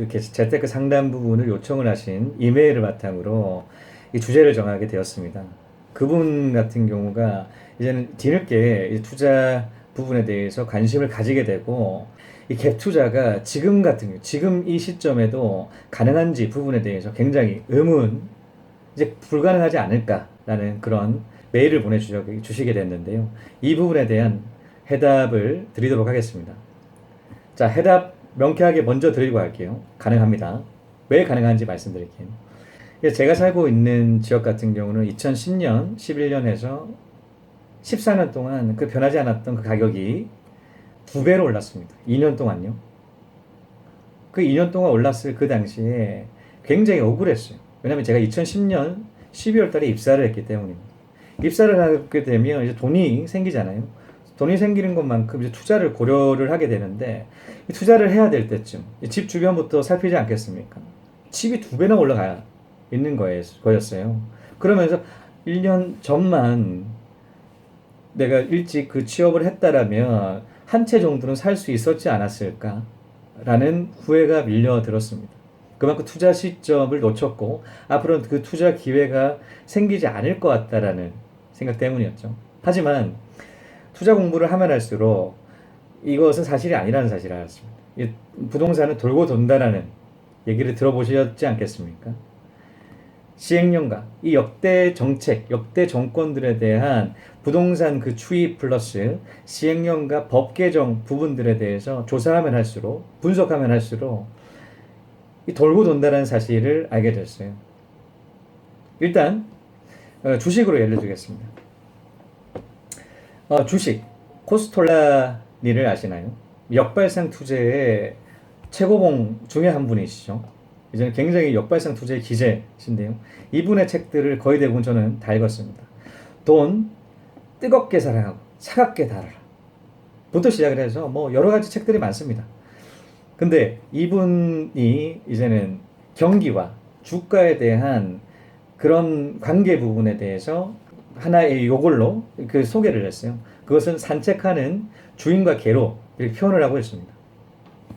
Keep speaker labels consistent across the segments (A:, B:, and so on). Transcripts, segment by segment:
A: 그 재테크 상담 부분을 요청을 하신 이메일을 바탕으로 이 주제를 정하게 되었습니다. 그분 같은 경우가 이제는 뒤늦게 이 투자 부분에 대해서 관심을 가지게 되고 이 갭 투자가 지금 같은 경우, 지금 이 시점에도 가능한지 부분에 대해서 굉장히 이제 불가능하지 않을까라는 그런 메일을 보내주시게 됐는데요. 이 부분에 대한 해답을 드리도록 하겠습니다. 자, 해답 명쾌하게 먼저 드리고 갈게요. 가능합니다. 왜 가능한지 말씀드릴게요. 제가 살고 있는 지역 같은 경우는 2010년, 11년에서 14년 동안 그 변하지 않았던 그 가격이 2배로 올랐습니다. 2년 동안요. 그 2년 동안 올랐을 그 당시에 굉장히 억울했어요. 왜냐면 제가 2010년 12월 달에 입사를 했기 때문입니다. 입사를 하게 되면 이제 돈이 생기잖아요. 돈이 생기는 것만큼 이제 투자를 고려를 하게 되는데, 투자를 해야 될 때쯤 집 주변부터 살피지 않겠습니까? 집이 2배나 올라가 있는 거였어요. 그러면서 1년 전만 내가 일찍 그 취업을 했다라면 한 채 정도는 살 수 있었지 않았을까라는 후회가 밀려들었습니다. 그만큼 투자 시점을 놓쳤고 앞으로는 그 투자 기회가 생기지 않을 것 같다라는 생각 때문이었죠. 하지만 투자 공부를 하면 할수록 이것은 사실이 아니라는 사실을 알았습니다. 부동산은 돌고 돈다라는 얘기를 들어보셨지 않겠습니까? 시행령과 이 역대 정책, 역대 정권들에 대한 부동산 그 추이 플러스 시행령과 법 개정 부분들에 대해서 조사하면 할수록, 분석하면 할수록 이 돌고 돈다는 사실을 알게 됐어요. 일단 주식으로 예를 들겠습니다. 주식 코스톨라니를 아시나요? 역발상 투자의 최고봉 중에 한 분이시죠. 이제는 굉장히 역발상 투자의 기재신데요. 이분의 책들을 거의 대부분 저는 다 읽었습니다. 돈 뜨겁게 사랑하고 차갑게 다뤄라 부터 시작을 해서 뭐 여러 가지 책들이 많습니다. 근데 이분이 이제는 경기와 주가에 대한 그런 관계 부분에 대해서 하나의 요걸로 그 소개를 했어요. 그것은 산책하는 주인과 개로 이렇게 표현을 하고 있습니다.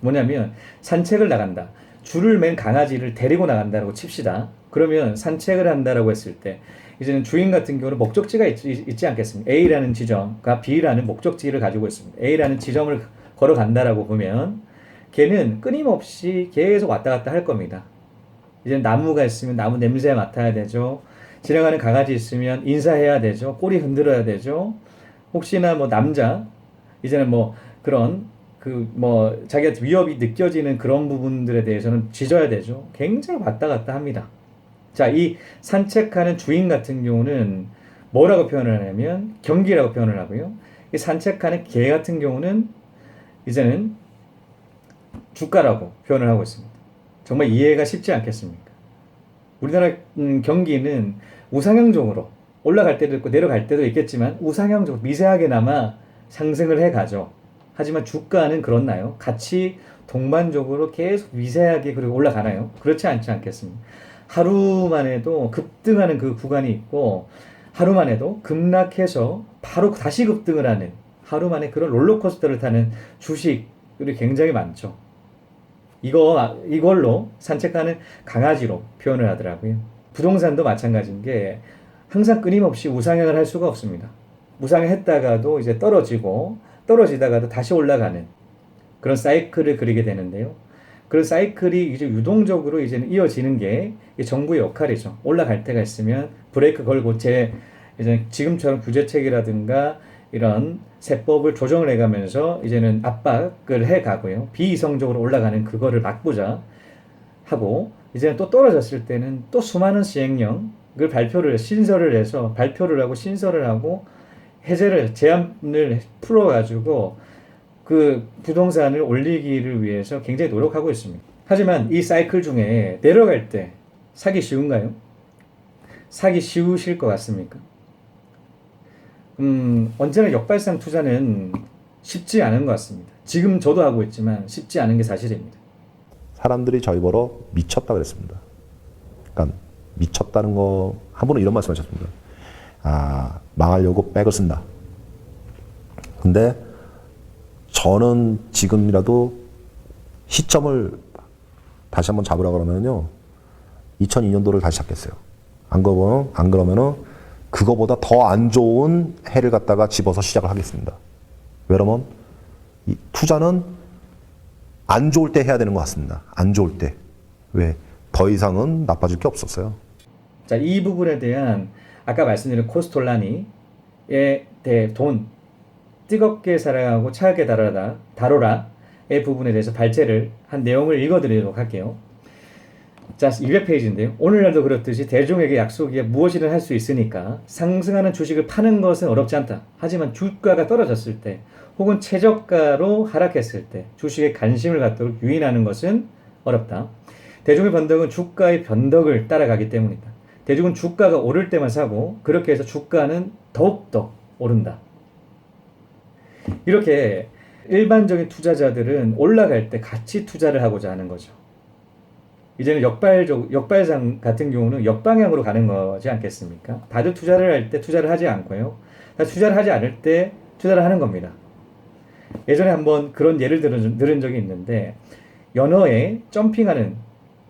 A: 뭐냐면 산책을 나간다. 줄을 맨 강아지를 데리고 나간다라고 칩시다. 그러면 산책을 한다라고 했을 때 이제는 주인 같은 경우는 목적지가 있지 않겠습니까? A라는 지점과 B라는 목적지를 가지고 있습니다. A라는 지점을 걸어간다라고 보면 걔는 끊임없이 계속 왔다 갔다 할 겁니다. 이제 나무가 있으면 나무 냄새 맡아야 되죠. 지나가는 강아지 있으면 인사해야 되죠. 꼬리 흔들어야 되죠. 혹시나 뭐 남자, 이제는 뭐 그런 자기한테 위협이 느껴지는 그런 부분들에 대해서는 짖어야 되죠. 굉장히 왔다 갔다 합니다. 자, 이 산책하는 주인 같은 경우는 뭐라고 표현을 하냐면 경기라고 표현을 하고요. 이 산책하는 개 같은 경우는 이제는 주가라고 표현을 하고 있습니다. 정말 이해가 쉽지 않겠습니까? 우리나라 경기는 우상향적으로 올라갈 때도 있고 내려갈 때도 있겠지만 우상향적으로 미세하게나마 상승을 해가죠. 하지만 주가는 그렇나요? 같이 동반적으로 계속 미세하게 그리고 올라가나요? 그렇지 않지 않겠습니까? 하루만 해도 급등하는 그 구간이 있고 하루만 해도 급락해서 바로 다시 급등을 하는 하루만에 그런 롤러코스터를 타는 주식들이 굉장히 많죠. 이걸로 산책하는 강아지로 표현을 하더라고요. 부동산도 마찬가지인 게 항상 끊임없이 우상향을 할 수가 없습니다. 우상향했다가도 이제 떨어지다가도 다시 올라가는 그런 사이클을 그리게 되는데요. 그런 사이클이 이제 유동적으로 이제는 이어지는 게 정부의 역할이죠. 올라갈 때가 있으면 브레이크 걸고 이제 지금처럼 규제책이라든가 이런 세법을 조정을 해가면서 이제는 압박을 해가고요. 비이성적으로 올라가는 그거를 막보자 하고 이제는 또 떨어졌을 때는 또 수많은 시행령을 신설을 해서 발표를 하고 신설을 하고 제한을 풀어가지고 그 부동산을 올리기를 위해서 굉장히 노력하고 있습니다. 하지만 이 사이클 중에 내려갈 때 사기 쉬운가요? 사기 쉬우실 것 같습니까? 언제나 역발상 투자는 쉽지 않은 것 같습니다. 지금 저도 하고 있지만 쉽지 않은 게 사실입니다.
B: 사람들이 저희 보러 미쳤다 그랬습니다. 그러니까 미쳤다는 거 한 분은 이런 말씀하셨습니다. 망하려고 백을 쓴다. 근데 저는 지금이라도 시점을 다시 한번 잡으라 그러면요 2002년도를 다시 잡겠어요. 안 그러면은 그거보다 더 안 좋은 해를 갖다가 집어서 시작을 하겠습니다. 왜냐면 이 투자는 안 좋을 때 해야 되는 것 같습니다. 안 좋을 때. 왜? 더 이상은 나빠질 게 없었어요.
A: 자, 이 부분에 대한 아까 말씀드린 코스톨라니에 대해 돈 뜨겁게 사랑하고 차갑게 다뤄라의 부분에 대해서 발제를 한 내용을 읽어드리도록 할게요. 자, 200페이지인데요. 오늘날도 그렇듯이 대중에게 약속이야 무엇이든 할 수 있으니까 상승하는 주식을 파는 것은 어렵지 않다. 하지만 주가가 떨어졌을 때 혹은 최저가로 하락했을 때 주식에 관심을 갖도록 유인하는 것은 어렵다. 대중의 변덕은 주가의 변덕을 따라가기 때문이다. 대중은 주가가 오를 때만 사고 그렇게 해서 주가는 더욱더 오른다. 이렇게 일반적인 투자자들은 올라갈 때 같이 투자를 하고자 하는 거죠. 이제는 역발상 같은 경우는 역방향으로 가는 거지 않겠습니까? 다들 투자를 할 때 투자를 하지 않고요. 투자를 하지 않을 때 투자를 하는 겁니다. 예전에 한번 그런 예를 들은 적이 있는데 연어에 점핑하는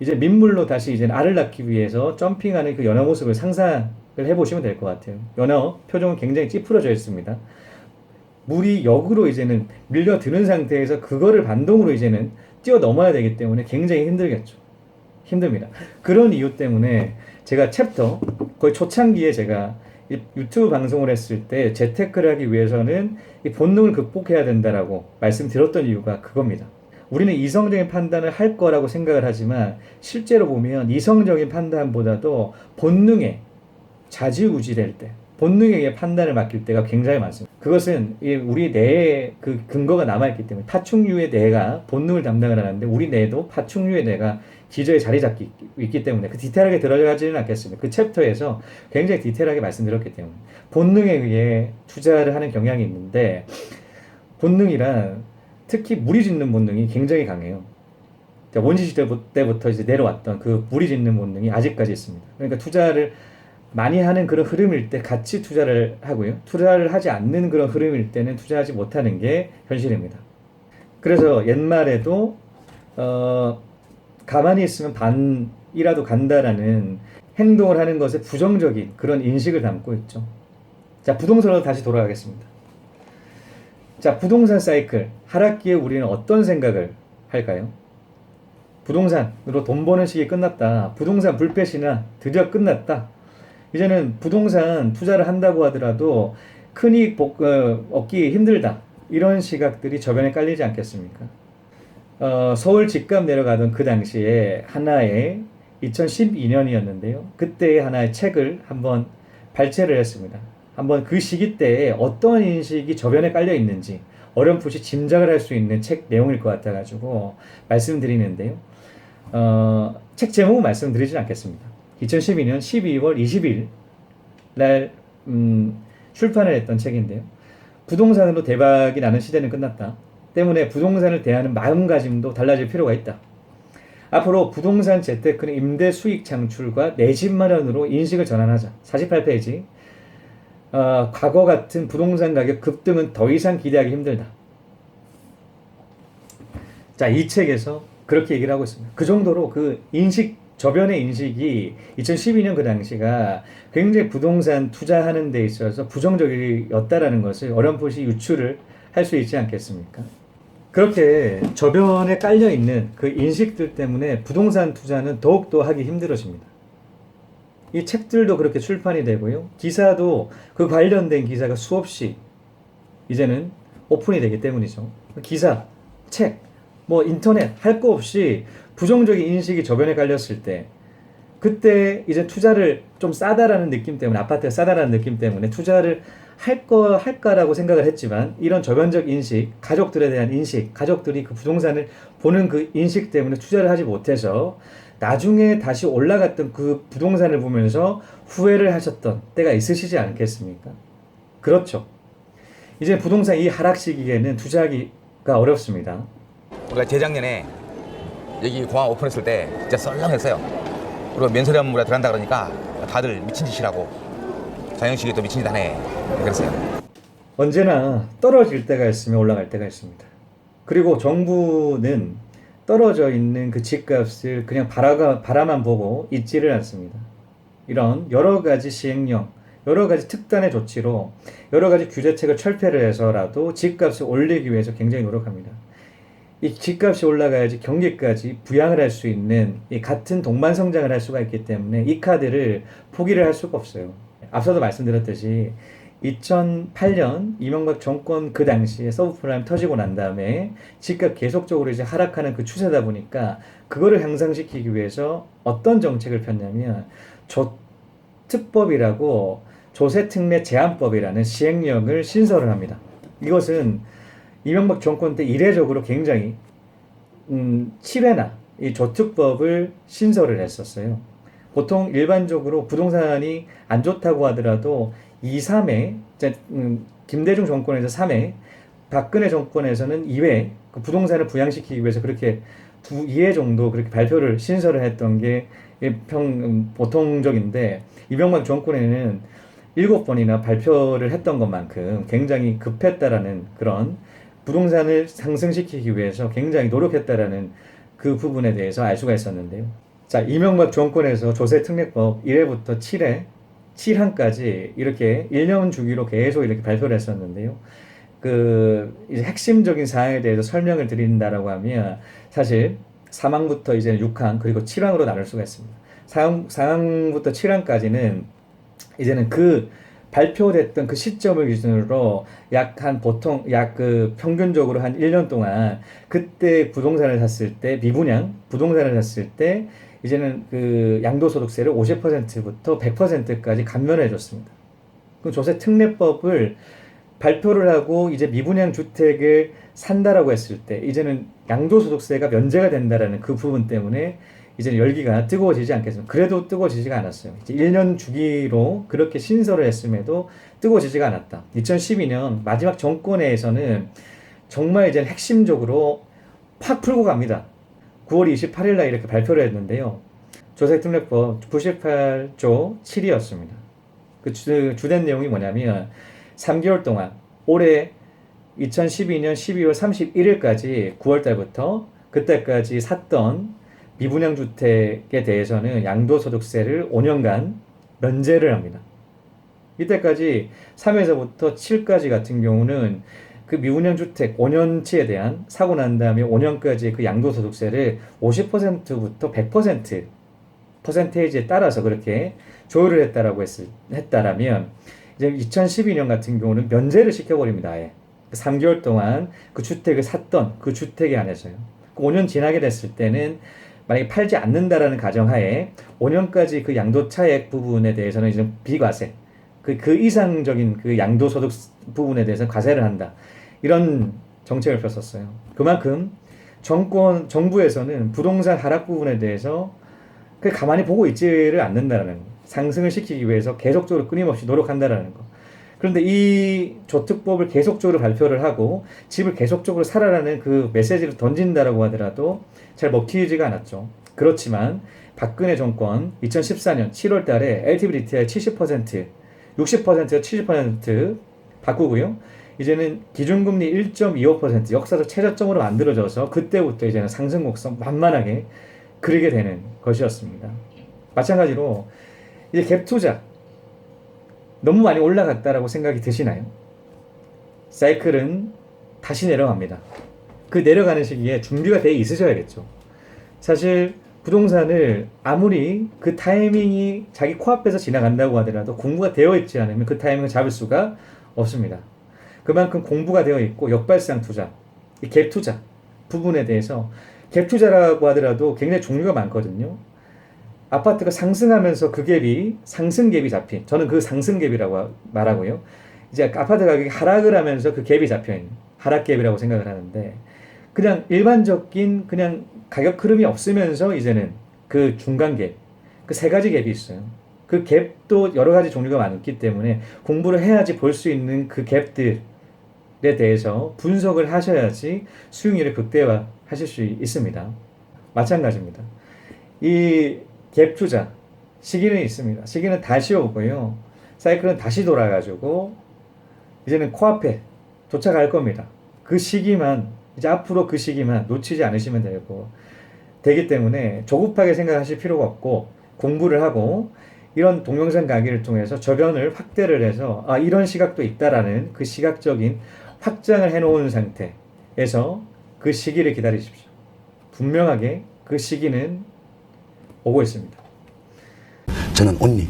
A: 이제 민물로 다시 이제 알을 낳기 위해서 점핑하는 그 연어 모습을 상상을 해보시면 될 것 같아요. 연어 표정은 굉장히 찌푸러져 있습니다. 물이 역으로 이제는 밀려드는 상태에서 그거를 반동으로 이제는 뛰어넘어야 되기 때문에 굉장히 힘들겠죠. 힘듭니다. 그런 이유 때문에 제가 챕터 거의 초창기에 제가 유튜브 방송을 했을 때 재테크를 하기 위해서는 이 본능을 극복해야 된다라고 말씀드렸던 이유가 그겁니다. 우리는 이성적인 판단을 할 거라고 생각을 하지만 실제로 보면 이성적인 판단보다도 본능에 좌지우지될 때 본능에게 판단을 맡길 때가 굉장히 많습니다. 그것은 우리 뇌에 그 근거가 남아있기 때문에 파충류의 뇌가 본능을 담당을 하는데 우리 뇌도 파충류의 뇌가 기저에 자리 잡기 있기 때문에 그 디테일하게 들어가지는 않겠습니다. 그 챕터에서 굉장히 디테일하게 말씀드렸기 때문에 본능에 의해 투자를 하는 경향이 있는데 본능이란 특히 무리 짓는 본능이 굉장히 강해요. 원시시대 때부터 이제 내려왔던 그 무리 짓는 본능이 아직까지 있습니다. 그러니까 투자를 많이 하는 그런 흐름일 때 같이 투자를 하고요. 투자를 하지 않는 그런 흐름일 때는 투자하지 못하는 게 현실입니다. 그래서 옛말에도 가만히 있으면 반이라도 간다라는 행동을 하는 것에 부정적인 그런 인식을 담고 있죠. 자, 부동산으로 다시 돌아가겠습니다. 자, 부동산 사이클 하락기에 우리는 어떤 생각을 할까요? 부동산으로 돈 버는 시기 끝났다. 부동산 불패시나 드디어 끝났다. 이제는 부동산 투자를 한다고 하더라도 큰이익 얻기 힘들다. 이런 시각들이 저변에 깔리지 않겠습니까? 서울 집값 내려가던 그 당시에 하나의 2012년이었는데요. 그때 하나의 책을 한번 발췌를 했습니다. 한번 그 시기 때에 어떤 인식이 저변에 깔려 있는지 어렴풋이 짐작을 할 수 있는 책 내용일 것 같아가지고 말씀드리는데요. 책 제목은 말씀드리진 않겠습니다. 2012년 12월 20일 날 출판을 했던 책인데요. 부동산으로 대박이 나는 시대는 끝났다. 때문에 부동산을 대하는 마음가짐도 달라질 필요가 있다. 앞으로 부동산 재테크는 임대 수익 창출과 내 집 마련으로 인식을 전환하자. 48페이지. 과거 같은 부동산 가격 급등은 더 이상 기대하기 힘들다. 자, 이 책에서 그렇게 얘기를 하고 있습니다. 그 정도로 그 저변의 인식이 2012년 그 당시가 굉장히 부동산 투자하는 데 있어서 부정적이었다라는 것을 어렴풋이 유추를 할 수 있지 않겠습니까? 그렇게 저변에 깔려있는 그 인식들 때문에 부동산 투자는 더욱더 하기 힘들어집니다. 이 책들도 그렇게 출판이 되고요. 기사도 그 관련된 기사가 수없이 이제는 오픈이 되기 때문이죠. 기사, 책, 인터넷 할 거 없이 부정적인 인식이 저변에 깔렸을 때 그때 이제 투자를 좀 싸다라는 느낌 때문에 아파트가 싸다라는 느낌 때문에 투자를 할까라고 생각을 했지만 이런 저변적 인식, 가족들에 대한 인식, 가족들이 그 부동산을 보는 그 인식 때문에 투자를 하지 못해서 나중에 다시 올라갔던 그 부동산을 보면서 후회를 하셨던 때가 있으시지 않겠습니까? 그렇죠. 이제 부동산 이 하락 시기에는 투자하기가 어렵습니다.
C: 우리가 재작년에 여기 공항 오픈했을 때 진짜 썰렁했어요. 그리고 면세리 업무라 들어간다 그러니까 다들 미친 짓이라고. 장영식이 또 미친 짓 하네. 그랬어요.
A: 언제나 떨어질 때가 있으면 올라갈 때가 있습니다. 그리고 정부는 떨어져 있는 그 집값을 그냥 바라만 보고 있지를 않습니다. 이런 여러 가지 시행령, 여러 가지 특단의 조치로 여러 가지 규제책을 철폐를 해서라도 집값을 올리기 위해서 굉장히 노력합니다. 이 집값이 올라가야지 경기까지 부양을 할 수 있는 이 같은 동반 성장을 할 수가 있기 때문에 이 카드를 포기를 할 수가 없어요. 앞서도 말씀드렸듯이 2008년 이명박 정권 그 당시에 서브프라임 터지고 난 다음에 집값 계속적으로 이제 하락하는 그 추세다 보니까 그거를 향상시키기 위해서 어떤 정책을 폈냐면 조특법이라고 조세특례 제한법이라는 시행령을 신설을 합니다. 이것은 이명박 정권 때 이례적으로 굉장히 7회나 이 조특법을 신설을 했었어요. 보통 일반적으로 부동산이 안 좋다고 하더라도 2, 3회, 김대중 정권에서 3회, 박근혜 정권에서는 2회, 그 부동산을 부양시키기 위해서 그렇게 2회 정도 그렇게 발표를 신설을 했던 게 보통적인데, 이명박 정권에는 7번이나 발표를 했던 것만큼 굉장히 급했다라는 그런 부동산을 상승시키기 위해서 굉장히 노력했다라는 그 부분에 대해서 알 수가 있었는데요. 자, 이명박 정권에서 조세특례법 1회부터 7회, 7항까지 이렇게 1년 주기로 계속 이렇게 발표를 했었는데요. 이제 핵심적인 사항에 대해서 설명을 드린다라고 하면 사실 4항부터 이제 6항 그리고 7항으로 나눌 수가 있습니다. 4항부터 7항까지는 이제는 그 발표됐던 그 시점을 기준으로 평균적으로 한 1년 동안 그때 부동산을 샀을 때 미분양 부동산을 샀을 때 이제는 그 양도소득세를 50%부터 100%까지 감면해 줬습니다. 그 조세특례법을 발표를 하고 이제 미분양 주택을 산다라고 했을 때 이제는 양도소득세가 면제가 된다라는 그 부분 때문에 이제 열기가 뜨거워지지 않겠습니까? 그래도 뜨거워지지가 않았어요. 이제 1년 주기로 그렇게 신설을 했음에도 뜨거워지지가 않았다. 2012년 마지막 정권에서는 정말 이제 핵심적으로 팍 풀고 갑니다. 9월 28일 날 이렇게 발표를 했는데요. 조세특례법 98조 7이었습니다. 그 주된 내용이 뭐냐면 3개월 동안 올해 2012년 12월 31일까지 9월 달부터 그때까지 샀던 미분양 주택에 대해서는 양도소득세를 5년간 면제를 합니다. 이때까지 3에서부터 7까지 같은 경우는 그 미분양 주택 5년치에 대한 사고 난 다음에 5년까지 그 양도소득세를 50%부터 100% 퍼센테이지에 따라서 그렇게 조율을 했다라면 이제 2012년 같은 경우는 면제를 시켜버립니다. 아예 3개월 동안 그 주택을 샀던 그 주택에 한해서요. 5년 지나게 됐을 때는 만약에 팔지 않는다라는 가정하에 5년까지 그 양도차액 부분에 대해서는 이제 비과세, 그 이상적인 그 양도소득 부분에 대해서 과세를 한다. 이런 정책을 폈었어요. 그만큼 정부에서는 부동산 하락 부분에 대해서 가만히 보고 있지를 않는다라는 거. 상승을 시키기 위해서 계속적으로 끊임없이 노력한다라는 거. 그런데 이 조특법을 계속적으로 발표를 하고 집을 계속적으로 사라라는 그 메시지를 던진다라고 하더라도 잘 먹히지가 않았죠. 그렇지만 박근혜 정권 2014년 7월 달에 LTV DTI 70%, 60%에서 70% 바꾸고요. 이제는 기준금리 1.25% 역사적 최저점으로 만들어져서 그때부터 이제는 상승 곡선 만만하게 그리게 되는 것이었습니다. 마찬가지로 이제 갭 투자 너무 많이 올라갔다라고 생각이 드시나요? 사이클은 다시 내려갑니다. 그 내려가는 시기에 준비가 되어 있으셔야겠죠. 사실 부동산을 아무리 그 타이밍이 자기 코앞에서 지나간다고 하더라도 공부가 되어 있지 않으면 그 타이밍을 잡을 수가 없습니다. 그만큼 공부가 되어 있고 역발상 투자, 이 갭 투자 부분에 대해서 갭 투자라고 하더라도 굉장히 종류가 많거든요. 아파트가 상승하면서 그 갭이 상승 갭이 잡힌, 저는 그 상승 갭이라고 말하고요. 이제 아파트 가격이 하락을 하면서 그 갭이 잡혀있는 하락 갭이라고 생각을 하는데, 그냥 일반적인 그냥 가격 흐름이 없으면서 이제는 그 중간 갭, 그 세 가지 갭이 있어요. 그 갭도 여러 가지 종류가 많기 때문에 공부를 해야지 볼 수 있는 그 갭들에 대해서 분석을 하셔야지 수익률을 극대화 하실 수 있습니다. 마찬가지입니다. 이 갭 투자 시기는 있습니다. 시기는 다시 오고요. 사이클은 다시 돌아가지고 이제는 코앞에 도착할 겁니다. 그 시기만 이제 앞으로 그 시기만 놓치지 않으시면 되기 때문에 조급하게 생각하실 필요가 없고 공부를 하고 이런 동영상 강의를 통해서 저변을 확대를 해서 이런 시각도 있다라는 그 시각적인 확장을 해놓은 상태에서 그 시기를 기다리십시오. 분명하게 그 시기는 오고 있습니다.
D: 저는 온리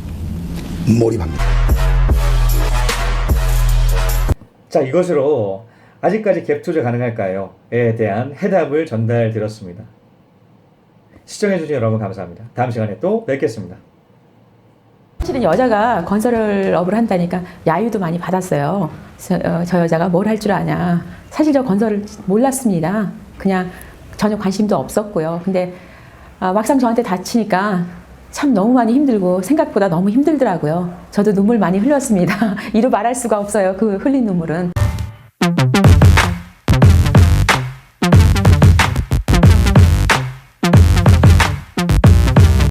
D: 몰입합니다.
A: 자, 이것으로 아직까지 갭 투자 가능할까요?에 대한 해답을 전달드렸습니다. 시청해주신 여러분 감사합니다. 다음 시간에 또 뵙겠습니다.
E: 사실은 여자가 건설업을 한다니까 야유도 많이 받았어요. 저 여자가 뭘 할 줄 아냐. 사실 저 건설을 몰랐습니다. 그냥 전혀 관심도 없었고요. 근데 막상 저한테 다치니까 참 너무 많이 힘들고 생각보다 너무 힘들더라고요. 저도 눈물 많이 흘렸습니다. 이루 말할 수가 없어요. 그 흘린 눈물은.